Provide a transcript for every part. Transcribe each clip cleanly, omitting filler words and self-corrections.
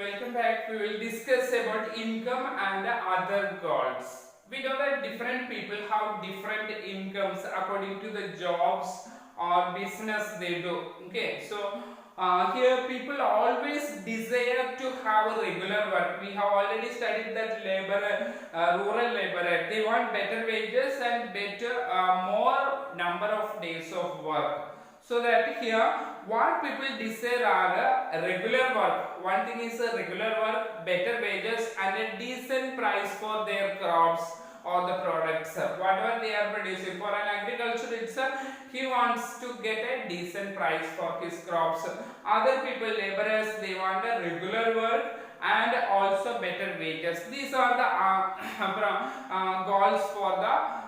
Welcome back. We will discuss about income and other goals. We know that different people have different incomes according to the jobs or business they do. Okay, so here people always desire to have a regular work. We have already studied that laborer, rural laborer, they want better wages and better more number of days of work. So that here what people desire are a regular work. One thing is a regular work, better wages and a decent price for their crops or the products, whatever they are producing. For an agriculturist, he wants to get a decent price for his crops. Other people, laborers, they want a regular work and also better wages. These are the goals for the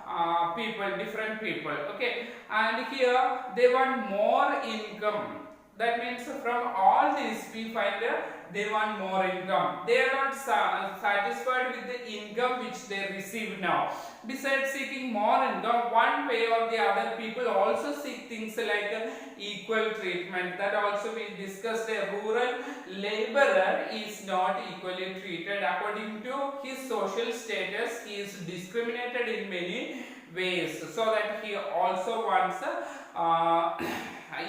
different people. Okay, and here they want more income. That means from all these we find they want more income. They are not satisfied with the income which they receive now. Besides seeking more income, one way or the other people also seek things like equal treatment. That also we discussed. A rural laborer is not equally treated according to his social status. He is discriminated in many ways, so that he also wants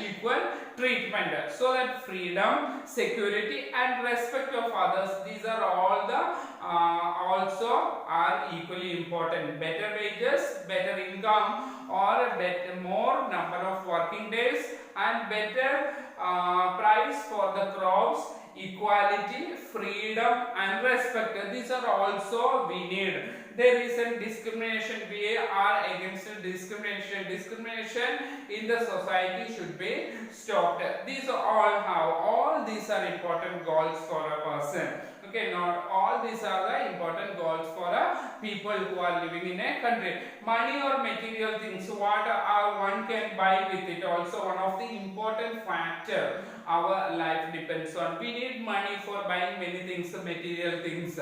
equal treatment, so that freedom, security and respect of others, these are all the also are equally important. Better wages, better income or better more number of working days and better price for the crops, equality, freedom and respect, these are also we need. There is a discrimination. We are against discrimination. Discrimination in the society should be stopped. These are all these are important goals for a person. Okay, not all these are the important goals for people who are living in a country. Money or material things, what one can buy with it, also one of the important factor our life depends on. We need money for buying many things, material things.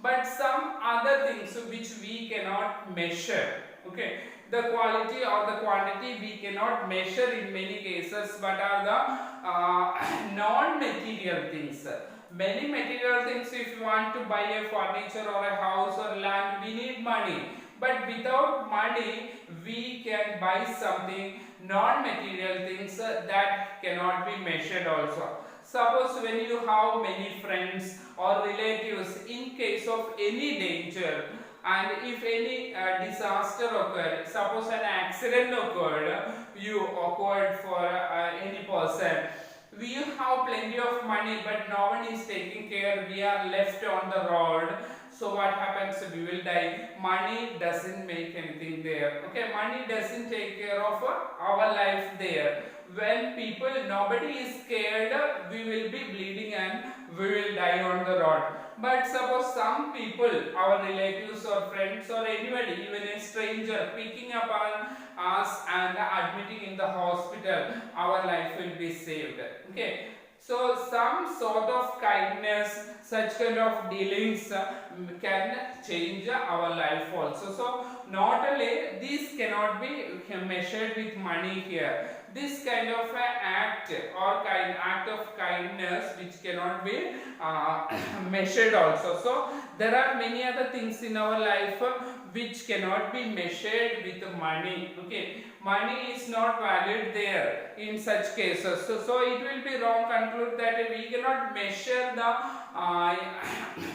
But some other things which we cannot measure. Okay, the quality or the quantity we cannot measure in many cases, but are the non-material things. Many material things, if you want to buy a furniture or a house or land, we need money. But without money, we can buy something non-material things that cannot be measured also. Suppose when you have many friends or relatives, in case of any danger and if any disaster occurred, suppose an accident occurred, for any person, we have plenty of money but no one is taking care, we are left on the road. So what happens? We will die. Money doesn't make anything there. Okay, money doesn't take care of our life there. When people, nobody is scared, we will be bleeding and we will die on the road. But suppose some people, our relatives or friends or anybody, even a stranger, picking up on us and admitting in the hospital, our life will be saved. Okay. So some sort of kindness, such kind of dealings can change our life also. So not only this cannot be measured with money here. This kind of act or act of kindness which cannot be measured also. So there are many other things in our life which cannot be measured with money. Okay, money is not valued there in such cases. So it will be wrong conclude that we cannot measure the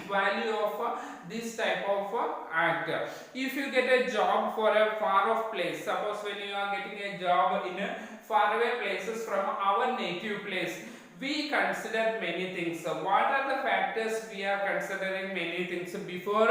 value of this type of act. If you get a job for a far off place, suppose when you are getting a job in a faraway places from our native place, we consider many things. So what are the factors we are considering many things before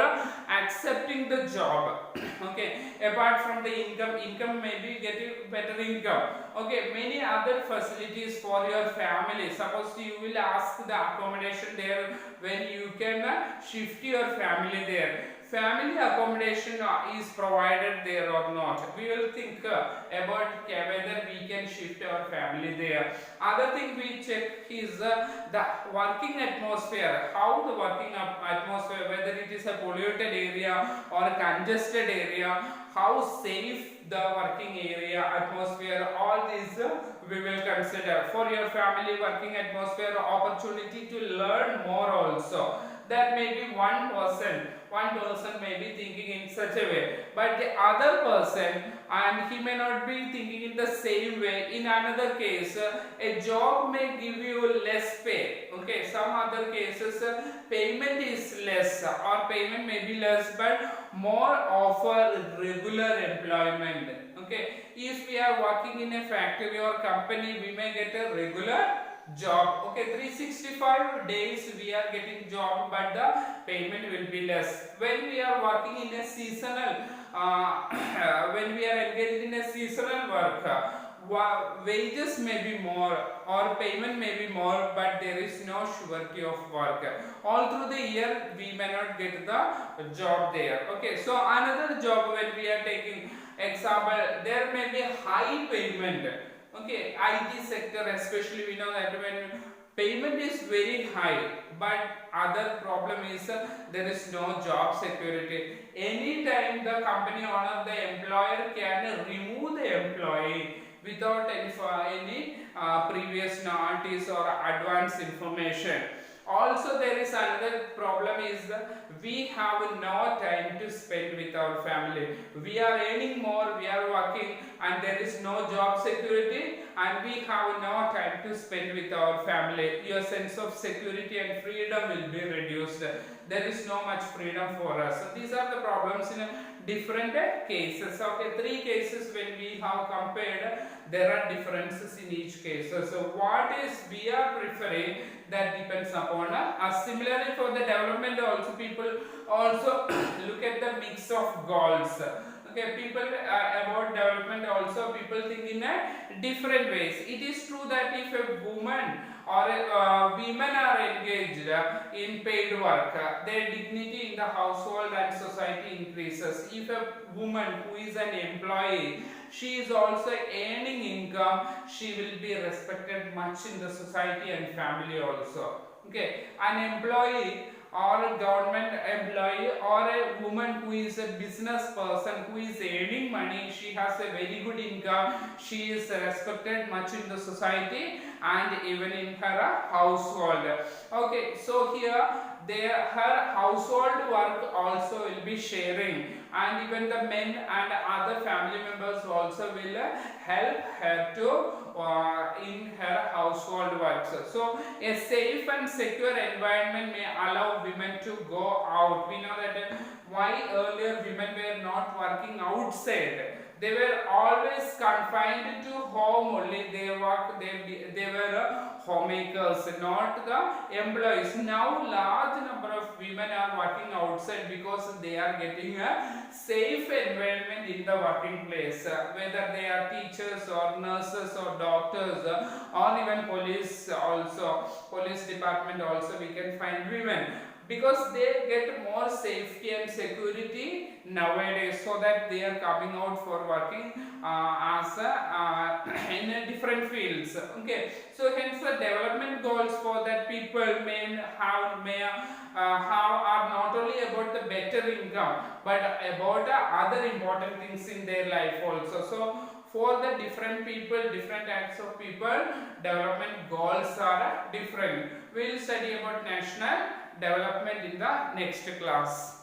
accepting the job? Okay, apart from the income maybe getting better income. Okay, many other facilities for your family. Suppose you will ask the accommodation there when you can shift your family there. Family accommodation is provided there or not. We will think about whether we can shift our family there. Other thing we check is the working atmosphere. How the working atmosphere, whether it is a polluted area or a congested area, how safe the working area, atmosphere, all these we will consider. For your family working atmosphere, opportunity to learn more also. That may be one person may be thinking in such a way, but the other person, and he may not be thinking in the same way. In another case, a job may give you less pay. Okay, some other cases payment is less, or payment may be less, but more offer regular employment. Okay, if we are working in a factory or company, we may get a regular job. Okay, 365 days we are getting job, but the payment will be less. When we are working in a seasonal when we are engaged in a seasonal work, wages may be more or payment may be more, but there is no surety of work. All through the year we may not get the job there. Okay, so another job, when we are taking example, there may be high payment. Okay, IT sector especially, we know that when payment is very high, but other problem is there is no job security. Anytime the company owner, the employer can remove the employee without any previous notice or advance information. Also, there is another problem is we have no time to spend with our family. We are earning more, we are working, and there is no job security, and we have no time to spend with our family. Your sense of security and freedom will be reduced. There is no much freedom for us. So these are the problems in different cases. Okay, 3 cases when we have compared, there are differences in each case. So what is we are preferring, that depends upon us. Similarly, for the development also, people also look at the mix of goals. Okay, people about development also, people think in a different ways. It is true that if a woman or women are engaged in paid work, their dignity in the household and society increases. If a woman who is an employee, she is also earning income, she will be respected much in the society and family also. Okay, an employee or a government employee or a woman who is a business person who is earning money, she has a very good income, she is respected much in the society and even in her household. Okay, so here her household work also will be sharing, and even the men and other family members also will help her to in her household works. So a safe and secure environment may allow women to go out. We know that why earlier women were not working outside. They were always confined to home only. They were homemakers, not the employees. Now large number of women are working outside because they are getting a safe environment in the working place. Whether they are teachers or nurses or doctors or even police also, police department also we can find women, because they get more safety and security nowadays, so that they are coming out for working in different fields. Okay, so hence the development goals for that people may have are not only about the better income, but about other important things in their life also. So for the different people, different types of people, development goals are different. We will study about national development in the next class.